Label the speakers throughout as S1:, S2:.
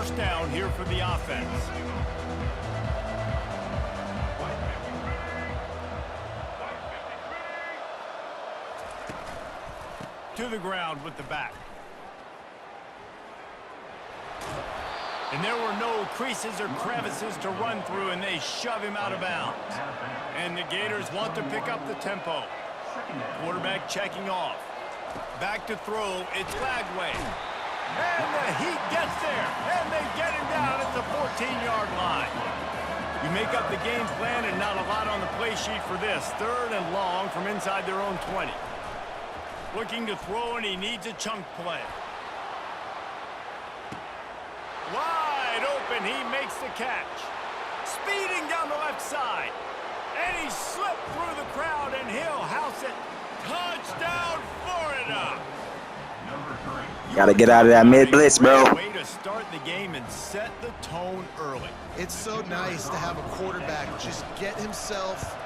S1: first down here for the offense. To the ground with the back. And there were no creases or crevices to run through, and they shove him out of bounds. And the Gators want to pick up the tempo. Quarterback checking off. Back to throw. It's Lagway. And the Heat gets there. And they get him down at the 14-yard line. You make up the game plan and not a lot on the play sheet for this. 3rd and long from inside their own 20. Looking to throw, and he needs a chunk play. Wide open, he makes the catch. Speeding down the left side. And he slipped through the crowd, and he'll house it. Touchdown, Florida!
S2: Gotta get out of that mid-blitz, bro.
S1: Way to start the game and set the tone early.
S3: It's so nice to have a quarterback just get himself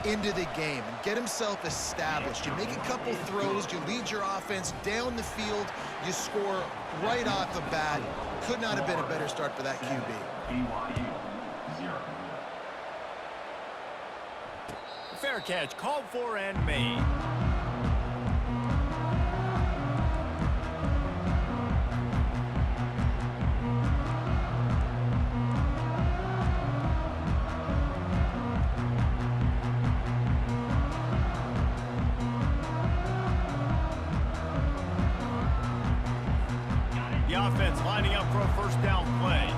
S3: into the game and get himself established. You make a couple throws, you lead your offense down the field, you score right off the bat. Could not have been a better start for that QB.
S1: Fair catch called for and made. The offense lining up for a first down play.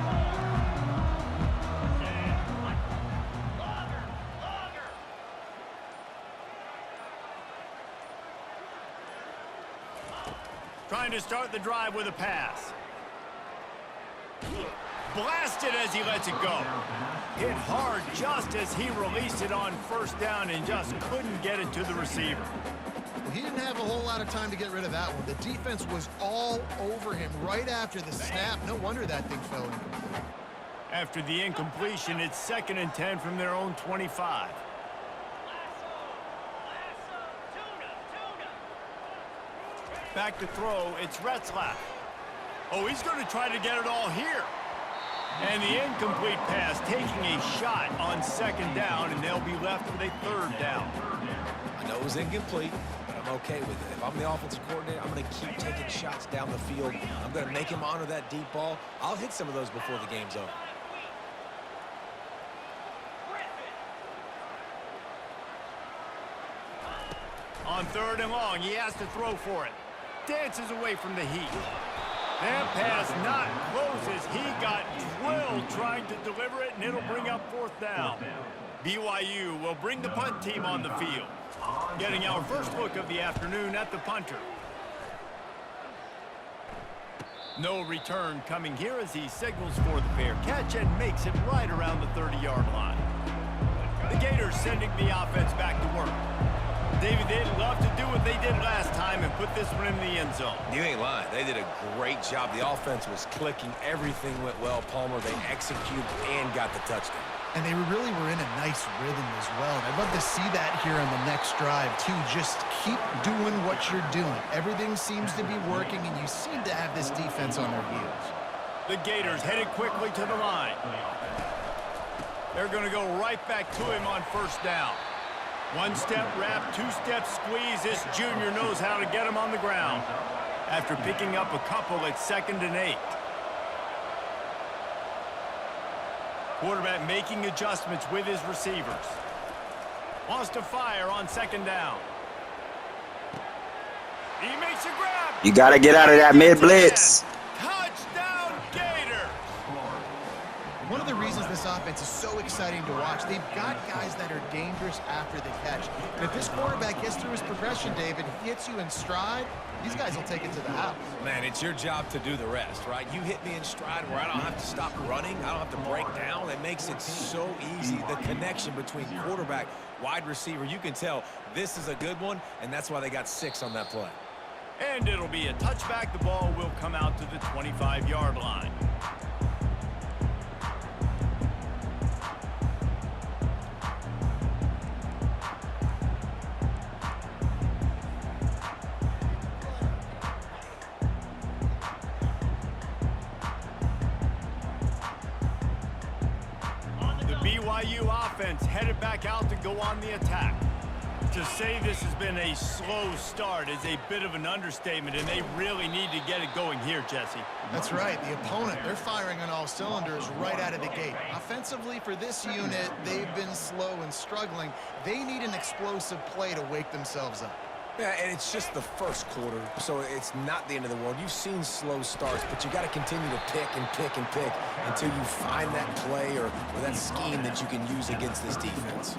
S1: Trying to start the drive with a pass. Blasted as he lets it go. Hit hard just as he released it on first down and just couldn't get it to the receiver.
S3: He didn't have a whole lot of time to get rid of that one. The defense was all over him right after the snap. No wonder that thing fell incomplete.
S1: After the incompletion, it's 2nd and 10 from their own 25. Back to throw, it's Retzlaff. Oh, he's going to try to get it all here. And the incomplete pass taking a shot on 2nd down, and they'll be left with a 3rd down.
S4: I know it was incomplete, but I'm okay with it. If I'm the offensive coordinator, I'm going to keep taking shots down the field. I'm going to make him honor that deep ball. I'll hit some of those before the game's over.
S1: On 3rd and long, he has to throw for it. Dances away from the Heat. That pass not close as he got drilled trying to deliver it, and it'll bring up 4th down. BYU will bring the punt team on the field. Getting our first look of the afternoon at the punter. No return coming here as he signals for the fair catch and makes it right around the 30-yard line. The Gators sending the offense back to work. David, they'd love to do what they did last time and put this one in the end zone.
S4: You ain't lying. They did a great job. The offense was clicking. Everything went well. Palmer, they executed and got the touchdown.
S3: And they really were in a nice rhythm as well. And I'd love to see that here on the next drive, too. Just keep doing what you're doing. Everything seems to be working, and you seem to have this defense on their heels.
S1: The Gators headed quickly to the line. They're going to go right back to him on first down. 1-step wrap, 2-step squeeze. This junior knows how to get him on the ground. After picking up a couple at 2nd and 8. Quarterback making adjustments with his receivers. Wants to fire on 2nd down. He makes a grab.
S2: You gotta get out of that mid-blitz.
S1: Touchdown, Gators.
S3: One of the reasons this offense is so exciting to watch, they've got guys that are dangerous after the catch. And if this quarterback gets through his progression, David, he hits you in stride, these guys will take it to the house.
S4: Man, it's your job to do the rest, right? You hit me in stride where I don't have to stop running. I don't have to break down. It makes it so easy. The connection between quarterback, wide receiver, you can tell this is a good one, and that's why they got 6 on that play.
S1: And it'll be a touchback. The ball will come out to the 25-yard line. offense headed back out to go on the attack. To say this has been a slow start is a bit of an understatement, and they really need to get it going here, Jesse.
S3: That's right. The opponent, they're firing on all cylinders right out of the gate. Offensively, for this unit, they've been slow and struggling. They need an explosive play to wake themselves up.
S4: Yeah, and it's just the first quarter, so it's not the end of the world. You've seen slow starts, but you got to continue to pick and pick and pick until you find that play or that scheme that you can use against this defense.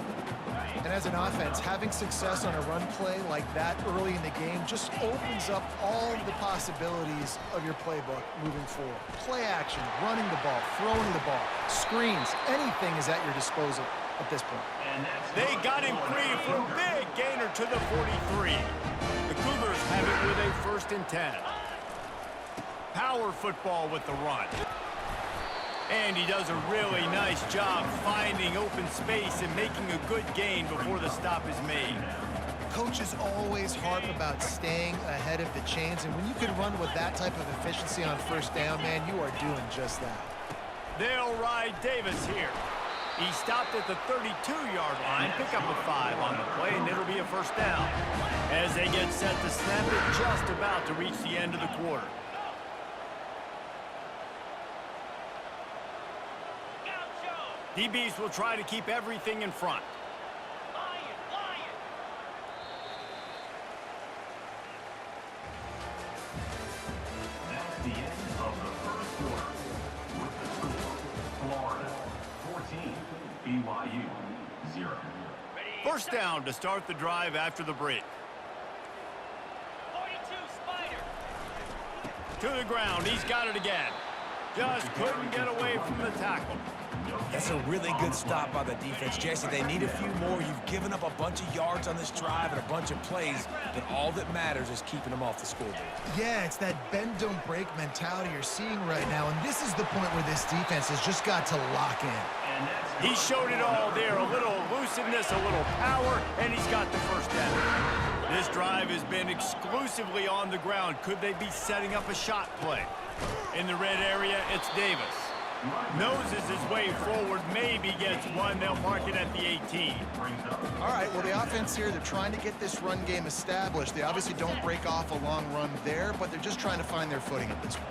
S3: And as an offense, having success on a run play like that early in the game just opens up all of the possibilities of your playbook moving forward. Play action, running the ball, throwing the ball, screens, anything is at your disposal at this point.
S1: They got him free for a big gainer to the 43. The Cougars have it with a 1st and 10. Power football with the run. And he does a really nice job finding open space and making a good gain before the stop is made.
S3: Coaches always harp about staying ahead of the chains, and when you can run with that type of efficiency on 1st down, man, you are doing just that.
S1: They'll ride Davis here. He stopped at the 32-yard line, pick up a 5 on the play, and it'll be a 1st down. As they get set to snap it, just about to reach the end of the quarter. DBs will try to keep everything in front.
S5: That's the end of the first quarter. With the score, Florida 14, BYU 0.
S1: 1st down to start the drive after the break.
S6: 42 Spider.
S1: To the ground, he's got it again. Just couldn't get away from the tackle.
S4: That's a really good stop by the defense, Jesse. They need a few more. You've given up a bunch of yards on this drive and a bunch of plays, but all that matters is keeping them off the scoreboard.
S3: Yeah, it's that bend, don't break mentality you're seeing right now, and this is the point where this defense has just got to lock in.
S1: He showed it all there, a little elusiveness, a little power, and he's got the 1st down. This drive has been exclusively on the ground. Could they be setting up a shot play? In the red area, it's Davis. Noses his way forward, maybe gets one. They'll mark it at the 18.
S3: All right, well, the offense here, they're trying to get this run game established. They obviously don't break off a long run there, but they're just trying to find their footing at this point.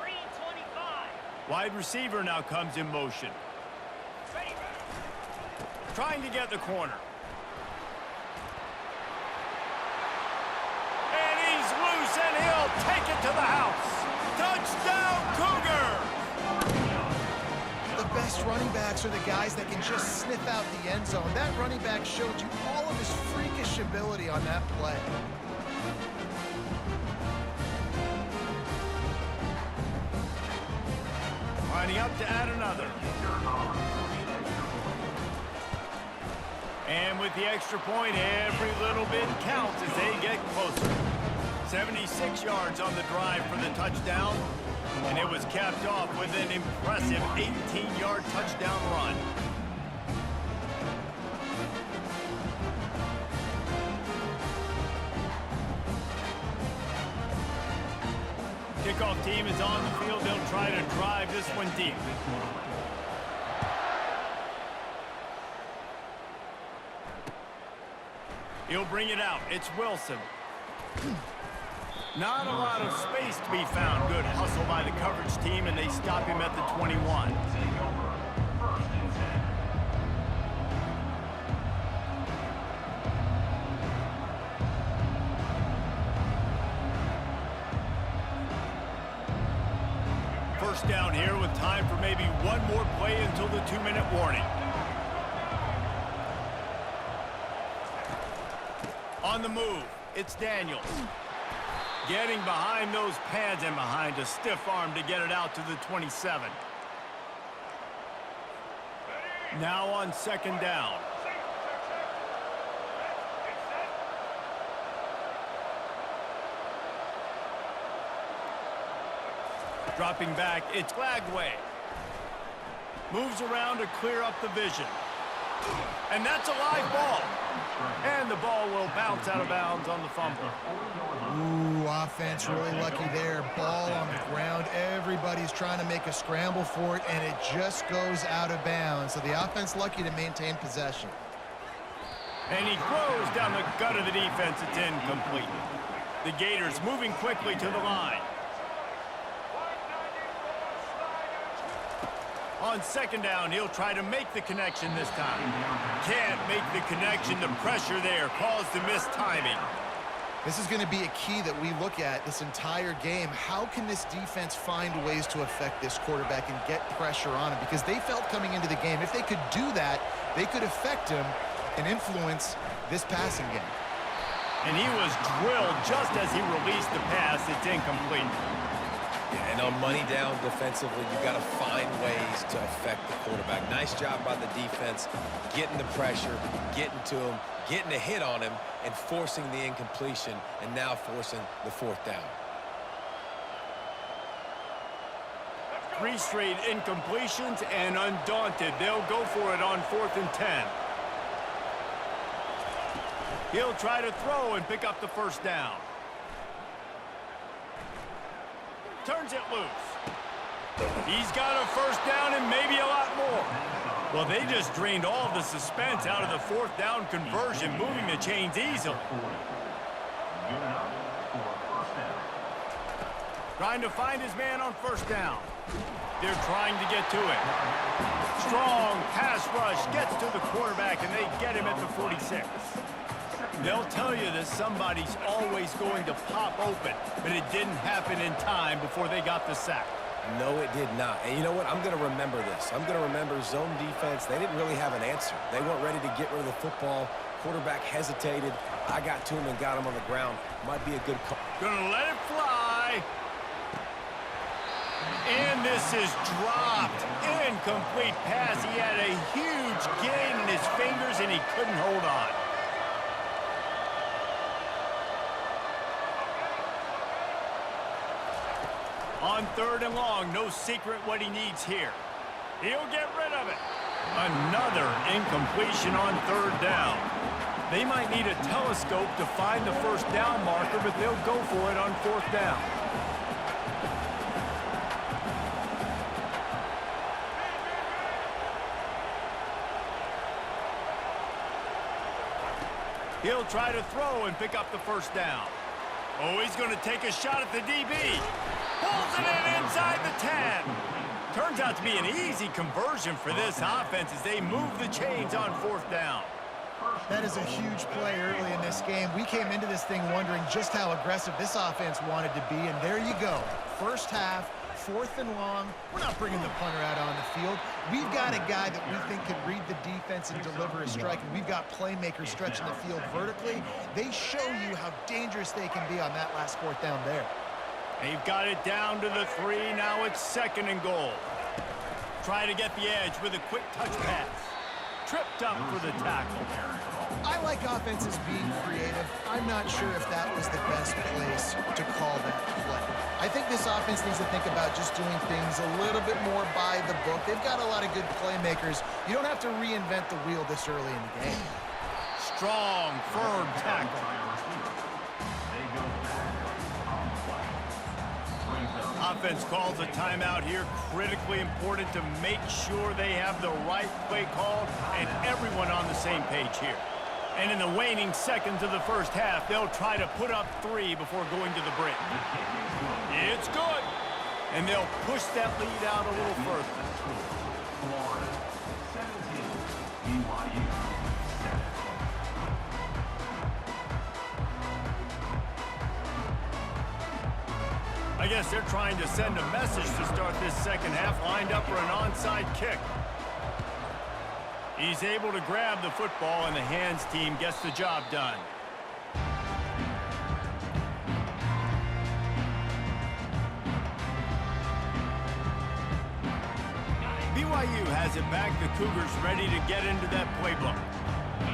S6: Green 25.
S1: Wide receiver now comes in motion.
S6: Ready.
S1: Trying to get the corner. And he's loose, and he'll take it to the house. Touchdown, Cougar!
S3: The best running backs are the guys that can just sniff out the end zone. That running back showed you all of his freakish ability on that play.
S1: Lining up to add another. And with the extra point, every little bit counts as they get closer. 76 yards on the drive for the touchdown. And it was capped off with an impressive 18-yard touchdown run. Kickoff team is on the field. They'll try to drive this one deep. He'll bring it out. It's Wilson. Not a lot of space to be found. Good hustle by the coverage team, and they stop him at the 21. First down here with time for maybe one more play until the 2-minute warning. On the move, it's Daniels. Getting behind those pads and behind a stiff arm to get it out to the 27. Now on 2nd down. Dropping back, it's Flagway. Moves around to clear up the vision. And that's a live ball. And the ball will bounce out of bounds on the fumble.
S3: Ooh, offense defense really lucky there. Ball on the ground. Everybody's trying to make a scramble for it, and it just goes out of bounds. So the offense lucky to maintain possession.
S1: And he throws down the gut of the defense. It's incomplete. The Gators moving quickly to the line. On second down, he'll try to make the connection this time. Can't make the connection. The pressure there caused the missed timing.
S3: This is going to be a key that we look at this entire game. How can this defense find ways to affect this quarterback and get pressure on him? Because they felt coming into the game, if they could do that, they could affect him and influence this passing game.
S1: And he was drilled just as he released the pass. It's incomplete.
S4: Yeah, and on money down defensively, you've got to find ways to affect the quarterback. Nice job by the defense, getting the pressure, getting to him, getting a hit on him, and forcing the incompletion, and now forcing the fourth down.
S1: 3 straight incompletions, and undaunted, they'll go for it on 4th and 10. He'll try to throw and pick up the first down. Turns it loose. He's got a first down and maybe a lot more. Well, they just drained all the suspense out of the 4th down conversion, moving the chains easily. Trying to find his man on first down. They're trying to get to it. Strong pass rush gets to the quarterback, and they get him at the 46. They'll tell you that somebody's always going to pop open, but it didn't happen in time before they got the sack.
S4: No, it did not. And you know what? I'm going to remember this. I'm going to remember zone defense. They didn't really have an answer. They weren't ready to get rid of the football. Quarterback hesitated. I got to him and got him on the ground. Might be a good call.
S1: Gonna let it fly. And this is dropped. Incomplete pass. He had a huge gain in his fingers, and he couldn't hold on. On 3rd and long, no secret what he needs here. He'll get rid of it. Another incompletion on 3rd down. They might need a telescope to find the first down marker, but they'll go for it on 4th down. He'll try to throw and pick up the first down. Oh, he's going to take a shot at the DB. Pulls it in inside the 10. Turns out to be an easy conversion for this offense as they move the chains on 4th down.
S3: That is a huge play early in this game. We came into this thing wondering just how aggressive this offense wanted to be, and there you go. First half, 4th and long. We're not bringing the punter out on the field. We've got a guy that we think could read the defense and deliver a strike, and we've got playmakers stretching the field vertically. They show you how dangerous they can be on that last 4th down there.
S1: They've got it down to the 3. Now it's 2nd and goal. Try to get the edge with a quick touch pass. Tripped up for the tackle.
S3: I like offenses being creative. I'm not sure if that was the best place to call that play. I think this offense needs to think about just doing things a little bit more by the book. They've got a lot of good playmakers. You don't have to reinvent the wheel this early in the game.
S1: Strong, firm tackle. Offense calls a timeout here. Critically important to make sure they have the right play call and everyone on the same page here. And in the waning seconds of the first half, they'll try to put up 3 before going to the break. It's good. And they'll push that lead out a little further.
S5: Florida 17, BYU 7.
S1: I guess they're trying to send a message to start this second half, lined up for an onside kick. He's able to grab the football, and the hands team gets the job done. BYU has it back. The Cougars ready to get into that playbook.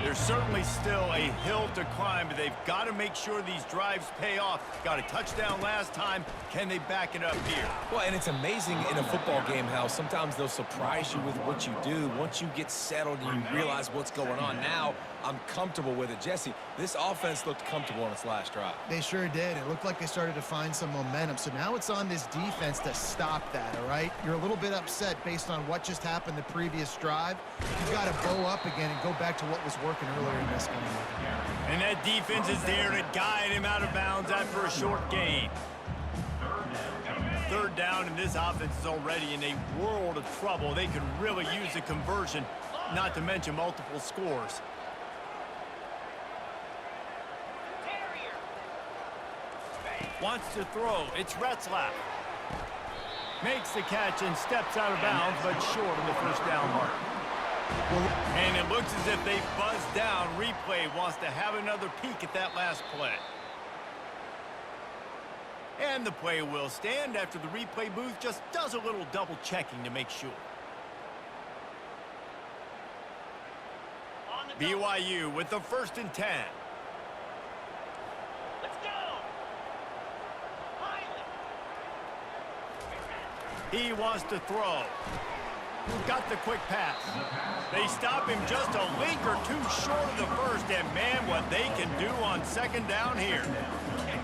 S1: There's certainly still a hill to climb, but they've got to make sure these drives pay off. Got a touchdown last time. Can they back it up here?
S4: Well, and it's amazing in a football game how sometimes they'll surprise you with what you do. Once you get settled and you realize what's going on now, I'm comfortable with it. Jesse, this offense looked comfortable on its last drive.
S3: They sure did. It looked like they started to find some momentum. So now it's on this defense to stop that, all right? You're a little bit upset based on what just happened the previous drive. You've got to bow up again and go back to what was working earlier in this game.
S1: And that defense is there to guide him out of bounds after a short gain. Third down, and this offense is already in a world of trouble. They could really use a conversion, not to mention multiple scores.
S6: Terrier.
S1: Wants to throw. It's Retzlaff. Makes the catch and steps out of bounds, but short of the first down mark. And it looks as if they buzzed down. Replay wants to have another peek at that last play. And the play will stand after the replay booth just does a little double checking to make sure.
S6: On the go.
S1: BYU with the 1st and 10.
S6: Let's go. Highland.
S1: He wants to throw. Got the quick pass. They stop him just a link or two short of the first, and man, what they can do on 2nd down here.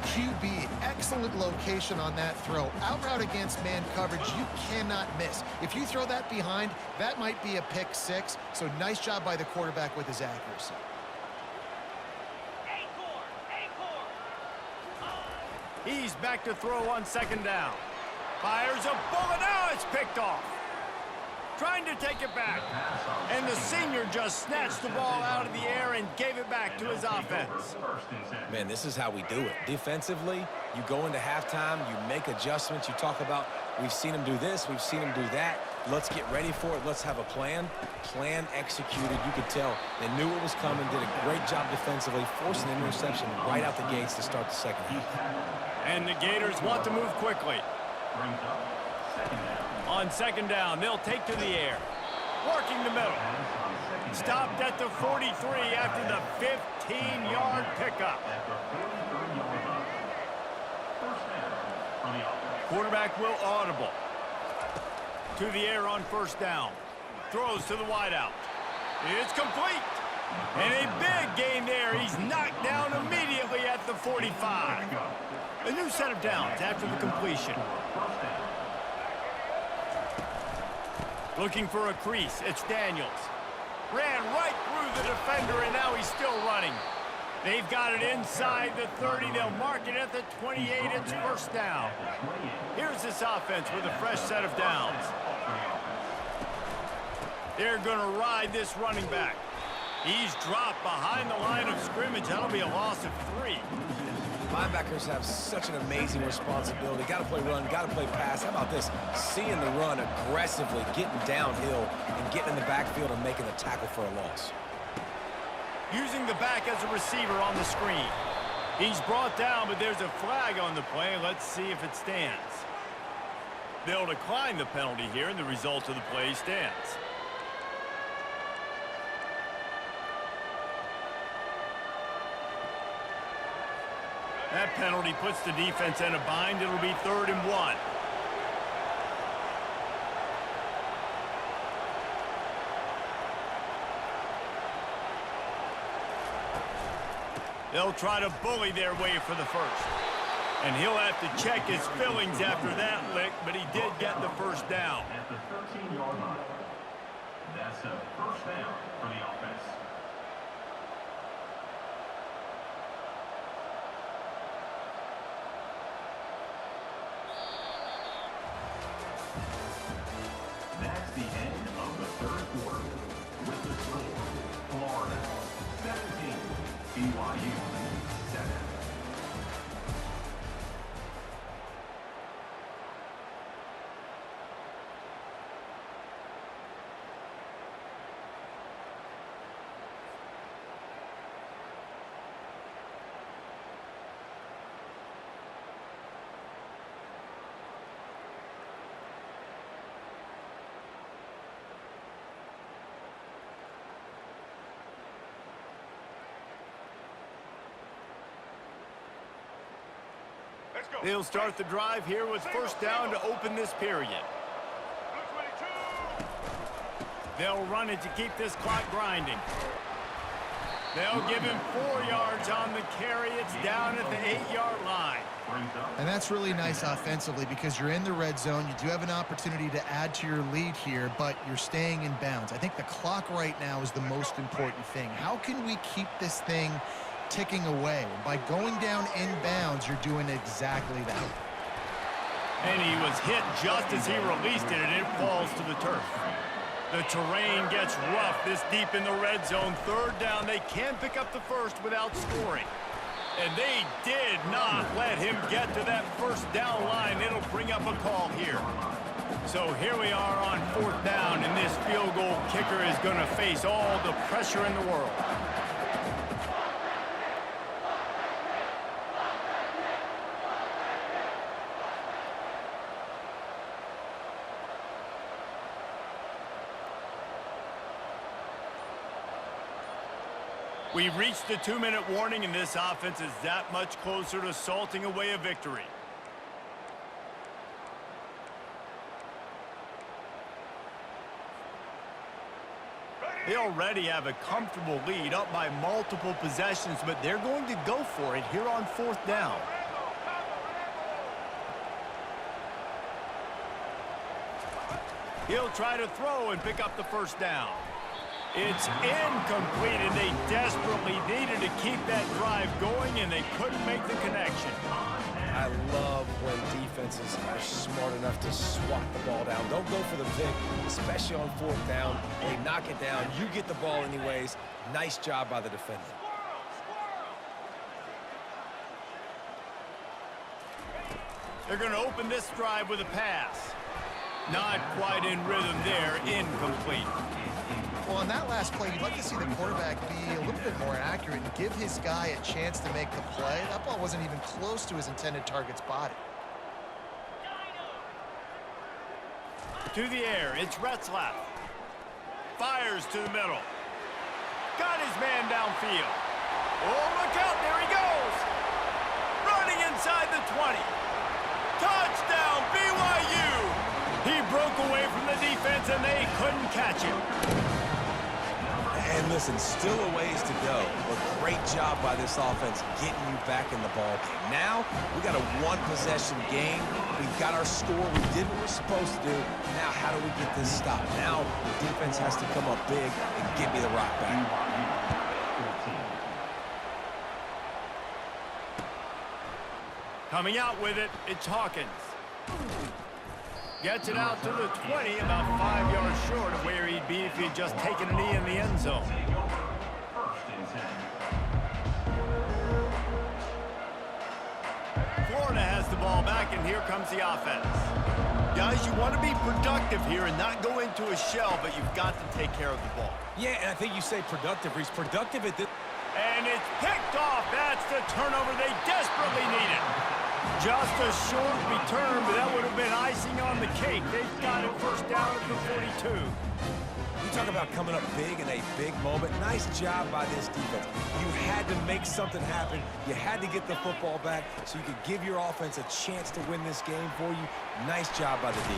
S3: QB, excellent location on that throw. Out route against man coverage, you cannot miss. If you throw that behind, that might be a pick 6. So nice job by the quarterback with his accuracy.
S1: He's back to throw on 2nd down. Fires a bullet. Now it's picked off. Trying to take it back. And the senior just snatched the ball out of the air and gave it back to his offense.
S4: Man, this is how we do it. Defensively, you go into halftime, you make adjustments. You talk about, we've seen them do this, we've seen them do that. Let's get ready for it. Let's have a plan. Plan executed. You could tell they knew what was coming, did a great job defensively, forcing an interception right out the gates to start the second half.
S1: And the Gators want to move quickly. On 2nd down, they'll take to the air. Working the middle. Stopped at the 43 after the 15-yard pickup. Quarterback will audible. To the air on 1st down. Throws to the wideout. It's complete. And a big gain there. He's knocked down immediately at the 45. A new set of downs after the completion. Looking for a crease. It's Daniels. Ran right through the defender, and now he's still running. They've got it inside the 30. They'll mark it at the 28. It's 1st down. Here's this offense with a fresh set of downs. They're going to ride this running back. He's dropped behind the line of scrimmage. That'll be a loss of 3.
S4: Linebackers have such an amazing responsibility. Got to play run, got to play pass. How about this? Seeing the run aggressively, getting downhill, and getting in the backfield and making the tackle for a loss.
S1: Using the back as a receiver on the screen. He's brought down, but there's a flag on the play. Let's see if it stands. They'll decline the penalty here, and the result of the play stands. That penalty puts the defense in a bind. It'll be 3rd and 1. They'll try to bully their way for the 1st. And he'll have to check his fillings after that lick, but he did get the 1st down.
S5: At the 13-yard line. That's a 1st down for the offense. That's the end of the 3rd quarter. With the score, Florida 17, BYU 7.
S1: They'll start the drive here with 1st down to open this period. They'll run it to keep this clock grinding. They'll give him 4 yards on the carry. It's down at the 8-yard line.
S3: And that's really nice offensively because you're in the red zone. You do have an opportunity to add to your lead here, but you're staying in bounds. I think the clock right now is the most important thing. How can we keep this thing ticking away? By going down in bounds, you're doing exactly that.
S1: And he was hit just as he released it, and it falls to the turf. The terrain gets rough this deep in the red zone. 3rd down, they can pick up the first without scoring. And they did not let him get to that 1st down line. It'll bring up a call here. So here we are on 4th down, and this field goal kicker is going to face all the pressure in the world. We've reached the 2-minute warning, and this offense is that much closer to salting away a victory. They already have a comfortable lead, up by multiple possessions, but they're going to go for it here on 4th down. He'll try to throw and pick up the 1st down. It's incomplete, and they desperately needed to keep that drive going, and they couldn't make the connection.
S4: I love when defenses are smart enough to swat the ball down. Don't go for the pick, especially on 4th down. They knock it down. You get the ball anyways. Nice job by the defender.
S1: They're going to open this drive with a pass. Not quite in rhythm there. Incomplete.
S3: Well, on that last play, you'd like to see the quarterback be a little bit more accurate and give his guy a chance to make the play. That ball wasn't even close to his intended target's body.
S1: To the air, it's Retzlaff. Fires to the middle. Got his man downfield. Oh, look out, there he goes. Running inside the 20. Touchdown, BYU. He broke away from the defense, and they couldn't catch him.
S4: And listen, still a ways to go, but great job by this offense getting you back in the ball game. Now, we got a 1-possession game. We've got our score. We did what we're supposed to do. Now, how do we get this stopped? Now, the defense has to come up big and get me the rock back.
S1: Coming out with it, it's Hawkins. Gets it out to the 20, about 5 yards short of where he'd be if he'd just taken a knee in the end zone. Florida has the ball back, and here comes the offense. Guys, you want to be productive here and not go into a shell, but you've got to take care of the ball.
S4: Yeah, and I think you say productive. He's productive at this.
S1: And it's picked off. That's the turnover they desperately needed. Just a short return, but that would have been icing on the cake. They've got it 1st down at the 42.
S4: You talk about coming up big in a big moment. Nice job by this defense. You had to make something happen. You had to get the football back so you could give your offense a chance to win this game for you. Nice job by the D.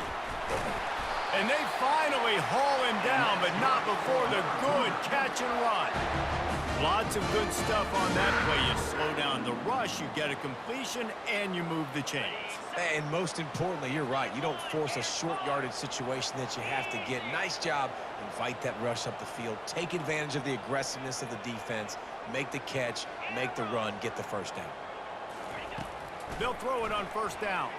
S1: And they finally haul him down, but not before the good catch and run. Lots of good stuff on that play. You slow down the rush, you get a completion, and you move the chains.
S4: And most importantly, you're right. You don't force a short yardage situation that you have to get. Nice job. Invite that rush up the field. Take advantage of the aggressiveness of the defense. Make the catch, make the run, get the 1st down.
S1: They'll throw it on 1st down.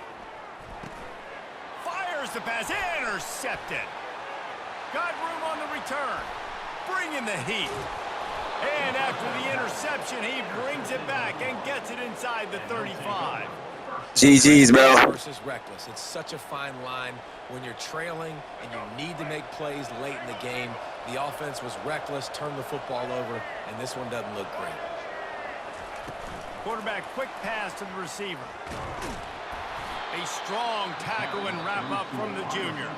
S1: Fires the pass, intercepted. Got room on the return. Bringing the heat. And after the interception, he brings it back and gets it inside the 35.
S2: GG's, bro.
S4: Versus reckless. It's such a fine line when you're trailing and you need to make plays late in the game. The offense was reckless, turned the football over, and this one doesn't look great.
S1: Quarterback quick pass to the receiver. A strong tackle and wrap up from the junior.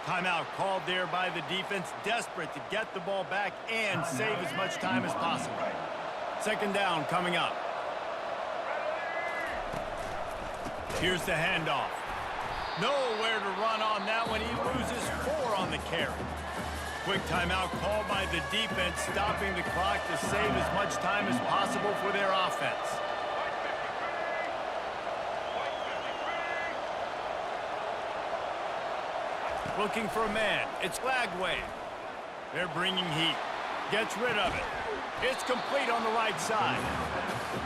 S1: Timeout called there by the defense, desperate to get the ball back and save as much time as possible. 2nd down coming up. Here's the handoff. Nowhere to run on that one. He loses 4 on the carry. Quick timeout called by the defense, stopping the clock to save as much time as possible for their offense. Looking for a man. It's Lagway. They're bringing heat. Gets rid of it. It's complete on the right side.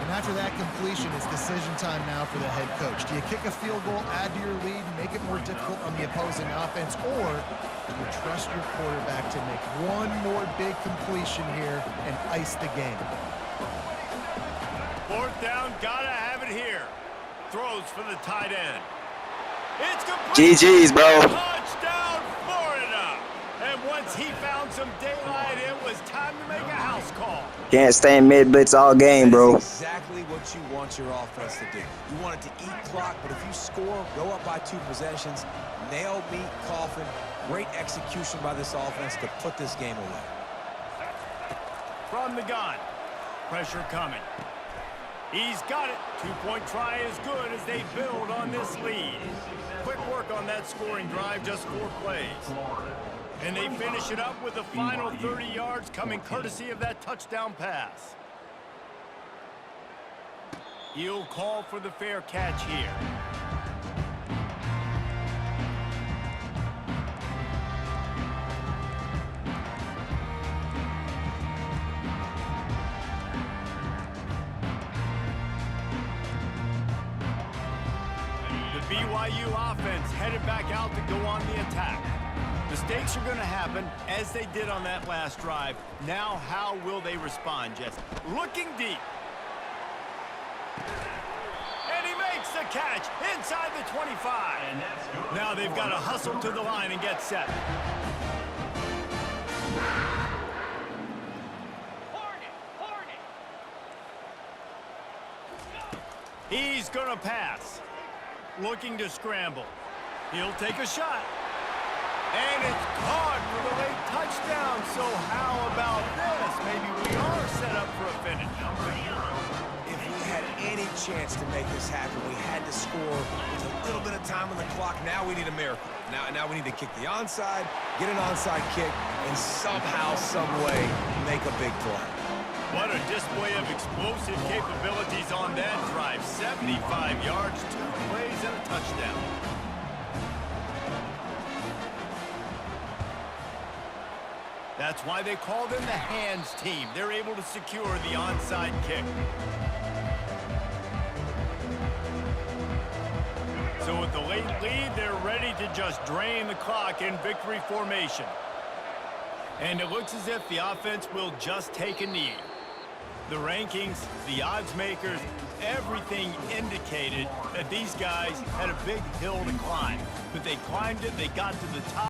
S3: And after that completion, it's decision time now for the head coach. Do you kick a field goal, add to your lead, and make it more difficult on the opposing offense, or do you trust your quarterback to make one more big completion here and ice the game?
S1: Fourth down, gotta have it here. Throws for the tight end. It's complete.
S2: GG's, bro.
S1: Touchdown, Florida. And once he found some daylight, it was time to make a house call.
S2: Can't stay in mid-blitz all game, bro.
S4: That's exactly what you want your offense to do. You want it to eat clock, but if you score, go up by 2 possessions, nail, meet, coffin. Great execution by this offense to put this game away.
S1: From the gun. Pressure coming. He's got it. 2-point try is good as they build on this lead. Quick work on that scoring drive, just 4 plays. And they finish it up with the final 30 yards coming courtesy of that touchdown pass. He'll call for the fair catch here. The BYU offense headed back out to go on the attack. Mistakes are going to happen, as they did on that last drive. Now, how will they respond, Jess? Looking deep. And he makes the catch inside the 25. Now they've got to hustle to the line and get set.
S6: Hornet.
S1: He's going to pass. Looking to scramble. He'll take a shot. And it's caught for the late touchdown. So how about this? Maybe we are set up for a finish.
S4: If we had any chance to make this happen, we had to score with a little bit of time on the clock. Now we need a miracle. Now we need to kick the onside, get an onside kick, and somehow, some way, make a big play.
S1: What a display of explosive capabilities on that drive. 75 yards, 2 plays, and a touchdown. That's why they call them the hands team. They're able to secure the onside kick. So with the late lead, they're ready to just drain the clock in victory formation. And it looks as if the offense will just take a knee. The rankings, the odds makers, everything indicated that these guys had a big hill to climb. But they climbed it, they got to the top.